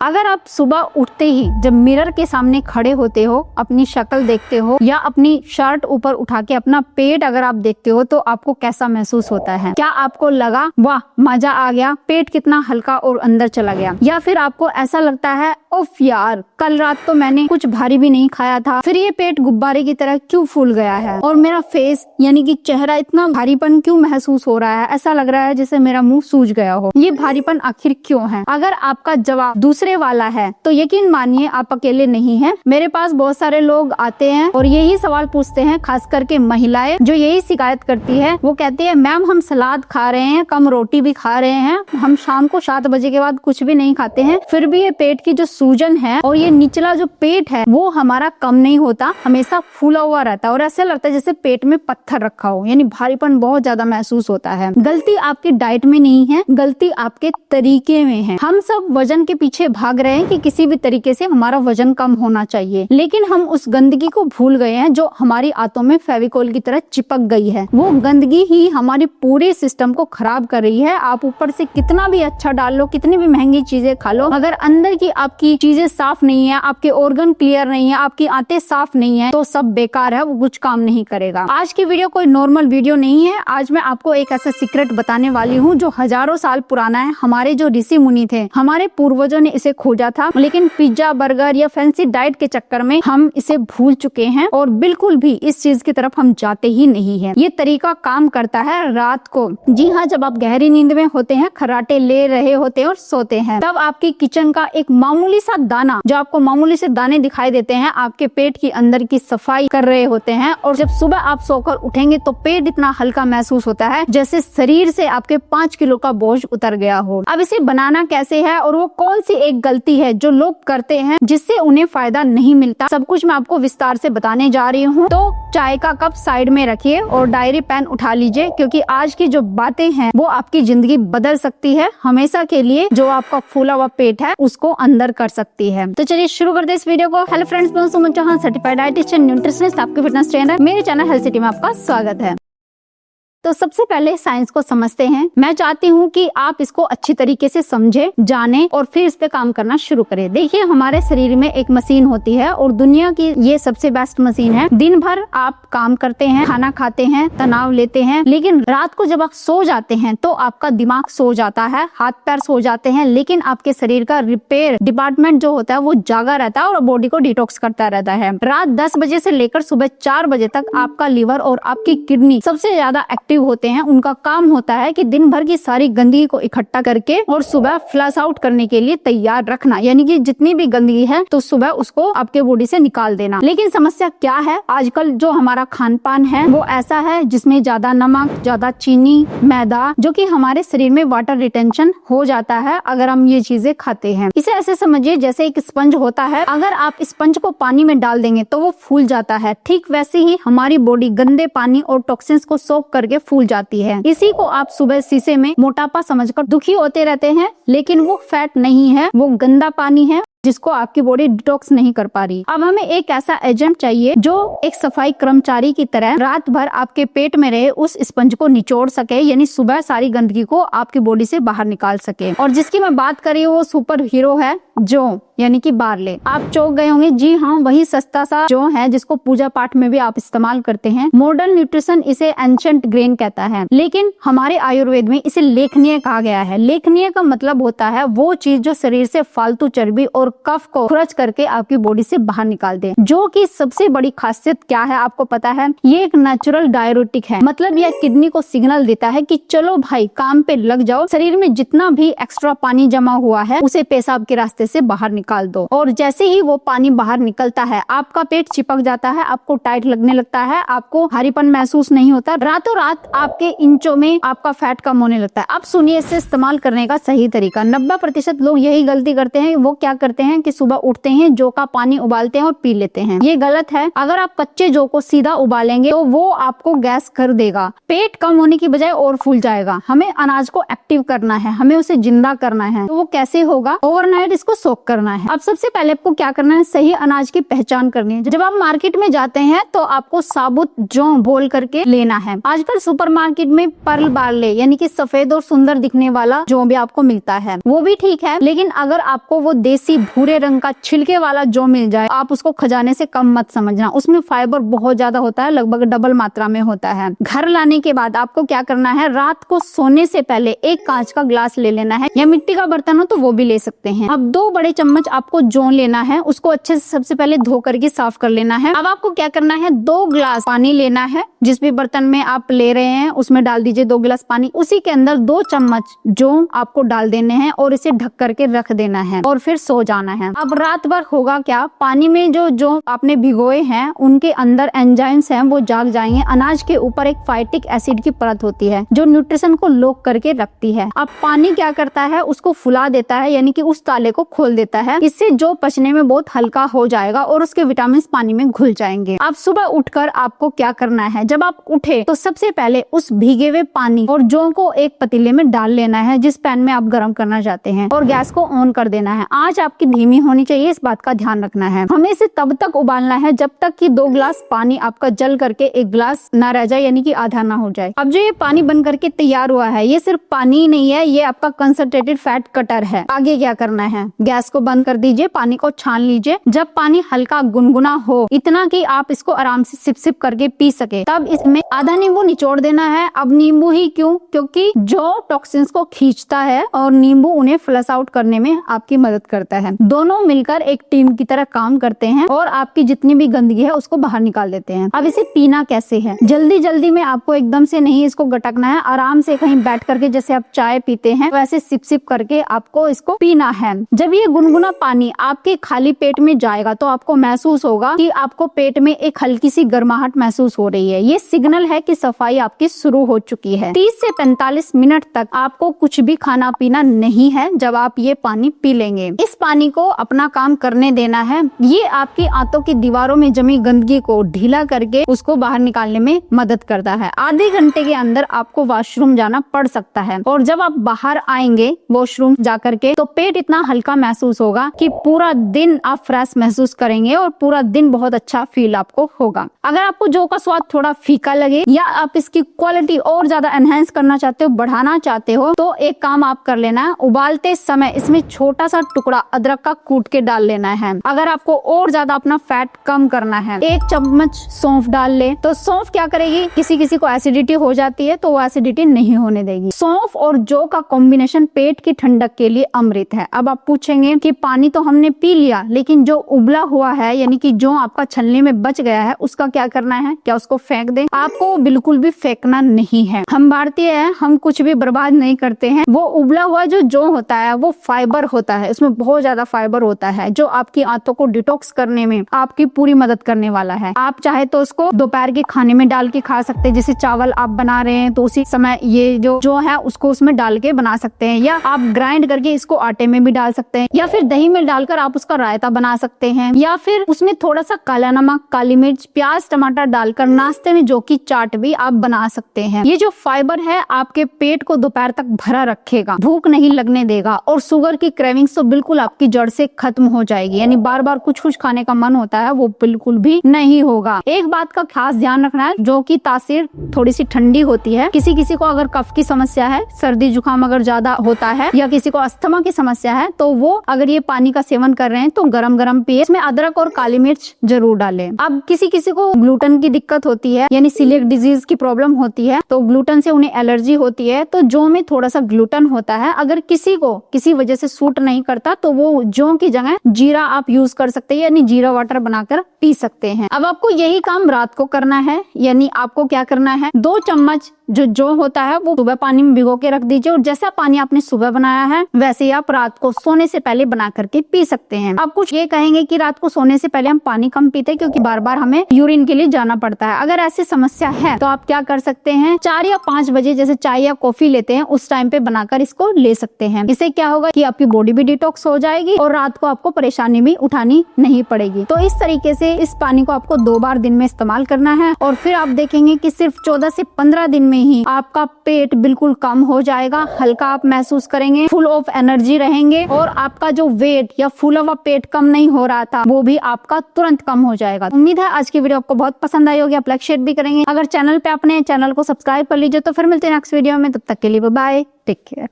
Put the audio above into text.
अगर आप सुबह उठते ही जब मिरर के सामने खड़े होते हो, अपनी शक्ल देखते हो या अपनी शर्ट ऊपर उठा के अपना पेट अगर आप देखते हो तो आपको कैसा महसूस होता है? क्या आपको लगा वाह मजा आ गया, पेट कितना हल्का और अंदर चला गया, या फिर आपको ऐसा लगता है उफ यार कल रात तो मैंने कुछ भारी भी नहीं खाया था, फिर ये पेट गुब्बारे की तरह क्यों फूल गया है और मेरा फेस यानी कि चेहरा इतना भारीपन क्यों महसूस हो रहा है, ऐसा लग रहा है जैसे मेरा मुंह सूज गया हो, ये भारीपन आखिर क्यों है? अगर आपका जवाब दूसरे वाला है तो यकीन मानिए आप अकेले नहीं हैं। मेरे पास बहुत सारे लोग आते हैं और यही सवाल पूछते हैं, खास करके महिलाएं जो यही शिकायत करती है। वो कहती है मैम हम सलाद खा रहे हैं, कम रोटी भी खा रहे हैं, हम शाम को 7 बजे के बाद कुछ भी नहीं खाते हैं, फिर भी ये पेट की जो सूजन है और ये निचला जो पेट है वो हमारा कम नहीं होता, हमेशा फूला हुआ रहता है और ऐसा लगता है जैसे पेट में पत्थर रखा हो, यानी भारीपन बहुत ज्यादा महसूस होता है। गलती आपकी डाइट में नहीं है, गलती आपके तरीके में है। हम सब वजन के पीछे भाग रहे हैं कि किसी भी तरीके से हमारा वजन कम होना चाहिए, लेकिन हम उस गंदगी को भूल गए हैं जो हमारी आंतों में फेविकोल की तरह चिपक गई है। वो गंदगी ही हमारे पूरे सिस्टम को खराब कर रही है। आप ऊपर से कितना भी अच्छा डाल लो, कितनी भी महंगी चीजें खा लो, अगर अंदर की आपकी चीजें साफ नहीं है, आपके ऑर्गन क्लियर नहीं है, आपकी आंतें साफ नहीं है तो सब बेकार है, वो कुछ काम नहीं करेगा। आज की वीडियो कोई नॉर्मल वीडियो नहीं है। आज मैं आपको एक ऐसा सीक्रेट बताने वाली हूँ जो हजारों साल पुराना है। हमारे जो ऋषि मुनि थे, हमारे पूर्वजों ने इसे खोजा था, लेकिन पिज्जा बर्गर या फैंसी डाइट के चक्कर में हम इसे भूल चुके हैं और बिल्कुल भी इस चीज की तरफ हम जाते ही नहीं है। ये तरीका काम करता है रात को। जी हाँ, जब आप गहरी नींद में होते हैं, खर्राटे ले रहे होते हैं और सोते हैं, तब आपकी किचन का एक मामूली सा दाना, जो आपको मामूली से दाने दिखाई देते हैं, आपके पेट की अंदर की सफाई कर रहे होते हैं। और जब सुबह आप सोकर उठेंगे तो पेट इतना हल्का महसूस होता है जैसे शरीर से आपके 5 किलो का बोझ उतर गया हो। अब इसे बनाना कैसे है और वो कौन सी एक गलती है जो लोग करते हैं जिससे उन्हें फायदा नहीं मिलता, सब कुछ मैं आपको विस्तार से बताने जा रही हूँ। तो चाय का कप साइड में रखिए और डायरी पेन उठा लीजिए, क्योंकि आज की जो बातें हैं वो आपकी जिंदगी बदल सकती है हमेशा के लिए। जो आपका फूला हुआ पेट है उसको अंदर कर सकती है। तो चलिए शुरू करते हैं इस वीडियो को। हेलो फ्रेंड्स, मैं सुमन चौहान, सर्टिफाइड डाइटिशियन, न्यूट्रिशनिस्ट, आपके फिटनेस ट्रेनर। मेरे चैनल हेल्थ सिटी में आपका स्वागत है। तो सबसे पहले साइंस को समझते हैं। मैं चाहती हूँ कि आप इसको अच्छी तरीके से समझे, जाने और फिर इस पे काम करना शुरू करें। देखिए, हमारे शरीर में एक मशीन होती है और दुनिया की ये सबसे बेस्ट मशीन है। दिन भर आप काम करते हैं, खाना खाते हैं, तनाव लेते हैं, लेकिन रात को जब आप सो जाते हैं तो आपका दिमाग सो जाता है, हाथ पैर सो जाते हैं, लेकिन आपके शरीर का रिपेयर डिपार्टमेंट जो होता है वो जागा रहता है और बॉडी को डिटॉक्स करता रहता है। रात 10 बजे से लेकर सुबह 4 बजे तक आपका लिवर और आपकी किडनी सबसे ज्यादा एक्टिव होते हैं। उनका काम होता है कि दिन भर की सारी गंदगी को इकट्ठा करके और सुबह फ्लश आउट करने के लिए तैयार रखना, यानी कि जितनी भी गंदगी है तो सुबह उसको आपके बॉडी से निकाल देना। लेकिन समस्या क्या है, आजकल जो हमारा खान पान है वो ऐसा है जिसमें ज्यादा नमक, ज्यादा चीनी, मैदा, जो कि हमारे शरीर में वाटर रिटेंशन हो जाता है अगर हम ये चीजें खाते हैं। इसे ऐसे समझिए जैसे एक स्पंज होता है, अगर आप स्पंज को पानी में डाल देंगे तो वो फूल जाता है। ठीक वैसे ही हमारी बॉडी गंदे पानी और टॉक्सिन्स को सोख करके फूल जाती है। इसी को आप सुबह शीशे में मोटापा समझकर दुखी होते रहते हैं, लेकिन वो फैट नहीं है, वो गंदा पानी है जिसको आपकी बॉडी डिटॉक्स नहीं कर पा रही। अब हमें एक ऐसा एजेंट चाहिए जो एक सफाई कर्मचारी की तरह रात भर आपके पेट में रहे उस स्पंज को निचोड़ सके, यानी सुबह सारी गंदगी को आपकी बॉडी से बाहर निकाल सके। और जिसकी मैं बात कर रही हूँ वो सुपर हीरो है जो, यानी कि बार्ले। आप चौंक गए होंगे, जी हाँ, वही सस्ता सा जो है जिसको पूजा पाठ में भी आप इस्तेमाल करते हैं। मॉडर्न न्यूट्रिशन इसे एंशिएंट ग्रेन कहता है, लेकिन हमारे आयुर्वेद में इसे लेखनीय कहा गया है। लेखनीय का मतलब होता है वो चीज जो शरीर से फालतू चर्बी और कफ को खुरच करके आपकी बॉडी से बाहर निकाल दे। जो कि सबसे बड़ी खासियत क्या है आपको पता है, ये एक नेचुरल डायरेटिक है। मतलब यह किडनी को सिग्नल देता है कि चलो भाई काम पे लग जाओ, शरीर में जितना भी एक्स्ट्रा पानी जमा हुआ है उसे पेशाब के रास्ते से बाहर निकाल दो। और जैसे ही वो पानी बाहर निकलता है आपका पेट चिपक जाता है, आपको टाइट लगने लगता है, आपको भारीपन महसूस नहीं होता, रातों रात आपके इंचों में आपका फैट कम होने लगता है। अब सुनिए इसे इस्तेमाल करने का सही तरीका। 90% लोग यही गलती करते हैं। वो क्या करते हैं कि सुबह उठते हैं, जौ का पानी उबालते हैं और पी लेते हैं। ये गलत है। अगर आप कच्चे जौ को सीधा उबालेंगे तो वो आपको गैस कर देगा, पेट कम होने की बजाय और फूल जाएगा। हमें अनाज को एक्टिव करना है, हमें उसे जिंदा करना है। तो वो कैसे होगा? ओवरनाइट इसको इसको सोक करना है। अब सबसे पहले आपको क्या करना है, सही अनाज की पहचान करनी है। जब आप मार्केट में जाते हैं तो आपको साबुत जौ बोल करके लेना है। आजकल सुपरमार्केट में पर्ल बार्ले यानी कि सफेद और सुंदर दिखने वाला जौ भी आपको मिलता है, वो भी ठीक है, लेकिन अगर आपको वो देसी भूरे रंग का छिलके वाला जौ मिल जाए, आप उसको खजाने से कम मत समझना। उसमें फाइबर बहुत ज्यादा होता है, लगभग डबल मात्रा में होता है। घर लाने के बाद आपको क्या करना है, रात को सोने से पहले एक कांच का ग्लास ले लेना है, या मिट्टी का बर्तन हो तो वो भी ले सकते हैं। अब 2 बड़े चम्मच आपको जौ लेना है, उसको अच्छे से सबसे पहले धो करके साफ कर लेना है। अब आपको क्या करना है, 2 गिलास पानी लेना है, जिस भी बर्तन में आप ले रहे हैं उसमें डाल दीजिए 2 गिलास पानी। उसी के अंदर 2 चम्मच जौ आपको डाल देने हैं और इसे ढक करके रख देना है और फिर सो जाना है। अब रात भर होगा क्या, पानी में जो आपने भिगोए हैं उनके अंदर एंजाइम्स हैं वो जाग जाएंगे। अनाज के ऊपर एक फाइटिक एसिड की परत होती है जो न्यूट्रिशन को लॉक करके रखती है। अब पानी क्या करता है, उसको फुला देता है, यानी कि उस ताले को खोल देता है। इससे जो पचने में बहुत हल्का हो जाएगा और उसके विटामिन पानी में घुल जाएंगे। अब सुबह उठकर आपको क्या करना है, जब आप उठे तो सबसे पहले उस भीगे हुए पानी और जौ को एक पतीले में डाल लेना है, जिस पैन में आप गर्म करना चाहते हैं, और गैस को ऑन कर देना है। आंच आपकी धीमी होनी चाहिए, इस बात का ध्यान रखना है। हमें इसे तब तक उबालना है जब तक कि 2 गिलास पानी आपका जल करके 1 गिलास ना रह जाए, यानी कि आधा ना हो जाए। अब जो ये पानी बन करके तैयार हुआ है, ये सिर्फ पानी ही नहीं है, ये आपका कंसंट्रेटेड फैट कटर है। आगे क्या करना है, गैस को बंद कर दीजिए, पानी को छान लीजिए। जब पानी हल्का गुनगुना हो, इतना कि आप इसको आराम से सिप सिप करके पी सके, तब इसमें आधा नींबू निचोड़ देना है। अब नींबू ही क्यों, क्योंकि जो टॉक्सिन्स को खींचता है और नींबू उन्हें फ्लश आउट करने में आपकी मदद करता है। दोनों मिलकर एक टीम की तरह काम करते हैं और आपकी जितनी भी गंदगी है उसको बाहर निकाल देते हैं। अब इसे पीना कैसे है, जल्दी जल्दी में आपको एकदम से नहीं इसको गटकना है, आराम से कहीं बैठ करके जैसे आप चाय पीते हैं वैसे सिप सिप करके आपको इसको पीना है। जब ये गुनगुना पानी आपके खाली पेट में जाएगा तो आपको महसूस होगा कि आपको पेट में एक हल्की सी गर्माहट महसूस हो रही है। ये सिग्नल है कि सफाई आपकी शुरू हो चुकी है। 30 से 45 मिनट तक आपको कुछ भी खाना पीना नहीं है जब आप ये पानी पी लेंगे। इस पानी को अपना काम करने देना है। ये आपकी आंतों की दीवारों में जमी गंदगी को ढीला करके उसको बाहर निकालने में मदद करता है। आधे घंटे के अंदर आपको वॉशरूम जाना पड़ सकता है, और जब आप बाहर आएंगे वॉशरूम जाकर के तो पेट इतना हल्का महसूस होगा कि पूरा दिन आप फ्रेश महसूस करेंगे और पूरा दिन बहुत अच्छा फील आपको होगा। अगर आपको जौ का स्वाद थोड़ा फीका लगे या आप इसकी क्वालिटी और ज्यादा एनहेंस करना चाहते हो, बढ़ाना चाहते हो, तो एक काम आप कर लेना है, उबालते समय इसमें छोटा सा टुकड़ा अदरक का कूट के डाल लेना है। अगर आपको और ज्यादा अपना फैट कम करना है, 1 चम्मच सौंफ डाल ले। तो सौंफ क्या करेगी, किसी किसी को एसिडिटी हो जाती है तो वो एसिडिटी नहीं होने देगी। सौंफ और जौ का कॉम्बिनेशन पेट की ठंडक के लिए अमृत है। अब आप पूछेंगे कि पानी तो हमने पी लिया, लेकिन जो उबला हुआ है यानी कि जो आपका छलनी में बच गया है उसका क्या करना है, क्या उसको फेंक दें? आपको बिल्कुल भी फेंकना नहीं है। हम भारतीय हैं, हम कुछ भी बर्बाद नहीं करते हैं। वो उबला हुआ जो जौ होता है वो फाइबर होता है, उसमें बहुत ज्यादा फाइबर होता है जो आपकी आंतों को डिटॉक्स करने में आपकी पूरी मदद करने वाला है। आप चाहे तो उसको दोपहर के खाने में डाल के खा सकते हैं, जैसे चावल आप बना रहे हैं तो उसी समय ये जो है उसको उसमें डाल के बना सकते हैं, या आप ग्राइंड करके इसको आटे में भी डाल सकते हैं, या फिर दही में डालकर आप उसका रायता बना सकते हैं, या फिर उसमें थोड़ा सा काला नमक, काली मिर्च, प्याज, टमाटर डालकर नाश्ते में जौ की चाट भी आप बना सकते हैं। ये जो फाइबर है आपके पेट को दोपहर तक भरा रखेगा, भूख नहीं लगने देगा, और शुगर की क्रेविंग्स तो बिल्कुल आपकी जड़ से खत्म हो जाएगी। यानी बार बार कुछ कुछ खाने का मन होता है वो बिल्कुल भी नहीं होगा। एक बात का खास ध्यान रखना है, जौ की तासीर थोड़ी सी ठंडी होती है। किसी किसी को अगर कफ की समस्या है, सर्दी जुकाम अगर ज्यादा होता है, या किसी को अस्थमा की समस्या है, तो वो अगर ये पानी का सेवन कर रहे हैं तो गरम गरम पिए। इसमें अदरक और काली मिर्च जरूर डालें। अब किसी किसी को ग्लूटेन की दिक्कत होती है, यानी सीलिएक डिजीज की प्रॉब्लम होती है, तो ग्लूटेन से उन्हें एलर्जी होती है, तो जौ में थोड़ा सा ग्लूटेन होता है। अगर किसी को किसी वजह से सूट नहीं करता तो वो जौ की जगह जीरा आप यूज कर सकते हैं, यानी जीरा वाटर बनाकर पी सकते हैं। अब आपको यही काम रात को करना है, यानी आपको क्या करना है, 2 चम्मच जो जौ होता है वो सुबह पानी में भिगो के रख दीजिए, और जैसा पानी आपने सुबह बनाया है वैसे ही आप रात को सोने से पहले बना करके पी सकते हैं। अब कुछ ये कहेंगे कि रात को सोने से पहले हम पानी कम पीते हैं क्योंकि बार बार हमें यूरिन के लिए जाना पड़ता है। अगर ऐसी समस्या है तो आप क्या कर सकते हैं, 4 या 5 बजे जैसे चाय या कॉफी लेते हैं उस टाइम पे बनाकर इसको ले सकते हैं। इससे क्या होगा कि आपकी बॉडी भी डिटॉक्स हो जाएगी और रात को आपको परेशानी भी उठानी नहीं पड़ेगी। तो इस तरीके से इस पानी को आपको 2 बार दिन में इस्तेमाल करना है, और फिर आप देखेंगे कि सिर्फ 14 से 15 दिन में ही आपका पेट बिल्कुल कम हो जाएगा, हल्का आप महसूस करेंगे, फुल ऑफ एनर्जी रहेंगे और आपका जो वेट या फुल ऑफ पेट कम नहीं हो रहा था वो भी आपका तुरंत कम हो जाएगा। उम्मीद है आज की वीडियो आपको बहुत पसंद आई होगी, आप लाइक शेयर भी करेंगे। अगर चैनल पे अपने चैनल को सब्सक्राइब कर लीजिए। तो फिर मिलते हैं नेक्स्ट वीडियो में, तब तक के लिए बाय, टेक केयर।